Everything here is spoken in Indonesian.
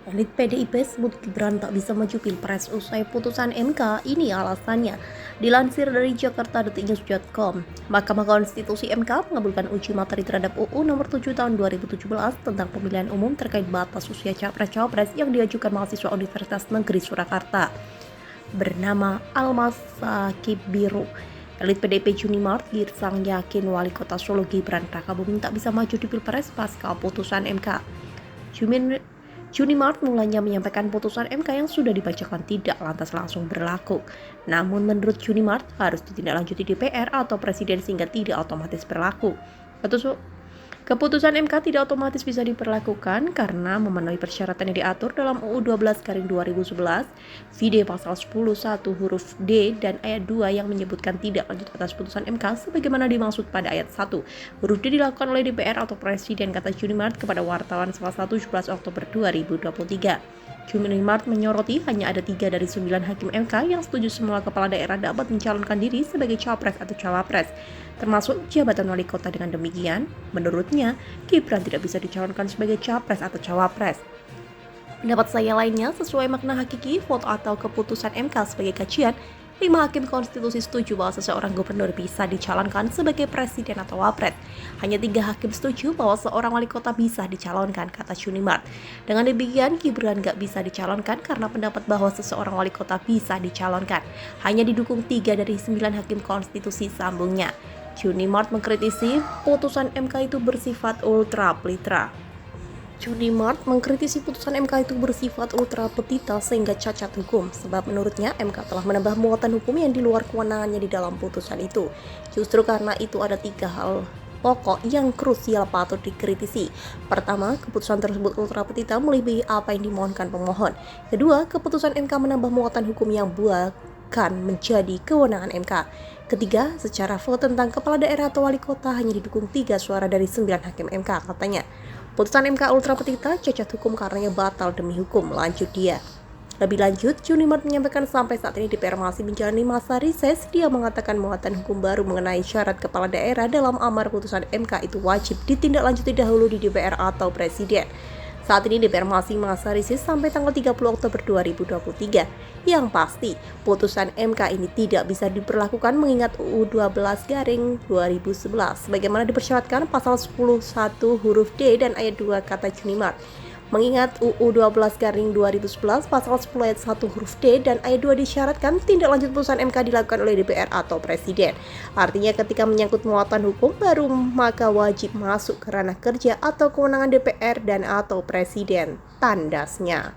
Elit PDIP sebut Gibran tak bisa maju Pilpres usai putusan MK. Ini alasannya. Dilansir dari jakarta.detiknews.com, Mahkamah Konstitusi MK mengabulkan uji materi terhadap UU Nomor 7 Tahun 2017 tentang pemilihan umum terkait batas usia capres-cawapres yang diajukan mahasiswa Universitas Negeri Surakarta bernama Almas Sakib Biru. Elit PDIP Junimart Girsang yakin Wali Kota Solo Gibran Rakabuming tak bisa maju di Pilpres pasca putusan MK. Junimart mulanya menyampaikan putusan MK yang sudah dibacakan tidak lantas langsung berlaku. Namun menurut Junimart harus ditindaklanjuti DPR atau Presiden sehingga tidak otomatis berlaku. Keputusan MK tidak otomatis bisa diperlakukan karena memenuhi persyaratan yang diatur dalam UU 12/2011 VD pasal 10(1) huruf D dan ayat 2 yang menyebutkan tidak lanjut atas putusan MK sebagaimana dimaksud pada ayat 1. Huruf D dilakukan oleh DPR atau Presiden, kata Junimart kepada wartawan Selasa 17 Oktober 2023. Junimart menyoroti hanya ada 3 dari 9 hakim MK yang setuju semua kepala daerah dapat mencalonkan diri sebagai capres atau cawapres, termasuk jabatan wali kota. Dengan demikian, menurutnya, Gibran tidak bisa dicalonkan sebagai capres atau cawapres. Pendapat saya lainnya, sesuai makna hakiki vote atau keputusan MK sebagai kajian, 5 hakim konstitusi setuju bahwa seseorang gubernur bisa dicalonkan sebagai presiden atau wapres. Hanya 3 hakim setuju bahwa seorang wali kota bisa dicalonkan, kata Junimart. Dengan demikian, Gibran gak bisa dicalonkan karena pendapat bahwa seseorang wali kota bisa dicalonkan hanya didukung 3 dari 9 hakim konstitusi, sambungnya. Junimart mengkritisi putusan MK itu bersifat ultra petita sehingga cacat hukum, sebab menurutnya MK telah menambah muatan hukum yang di luar kewenangannya di dalam putusan itu. Justru karena itu ada 3 hal pokok yang krusial patut dikritisi. Pertama, keputusan tersebut ultra petita melebihi apa yang dimohonkan pemohon. Kedua, keputusan MK menambah muatan hukum yang bukan menjadi kewenangan MK. Ketiga, secara vote tentang kepala daerah atau wali kota hanya didukung 3 suara dari 9 hakim MK, katanya. Putusan MK ultra petita cacat hukum karenanya batal demi hukum, lanjut dia. Lebih lanjut, Junimart menyampaikan sampai saat ini DPR masih menjalani masa reses. Dia mengatakan muatan hukum baru mengenai syarat kepala daerah dalam amar putusan MK itu wajib ditindaklanjuti dahulu di DPR atau Presiden. Saat ini DPR masih masa reses sampai tanggal 30 Oktober 2023. Yang pasti, putusan MK ini tidak bisa diberlakukan mengingat UU 12/2011 sebagaimana dipersyaratkan pasal 10(1) huruf D dan ayat 2, kata Junimart. Mengingat UU 12/2011 pasal 10 ayat 1 huruf D dan ayat 2 disyaratkan tindak lanjut putusan MK dilakukan oleh DPR atau Presiden. Artinya ketika menyangkut muatan hukum baru maka wajib masuk ke ranah kerja atau kewenangan DPR dan atau Presiden, tandasnya.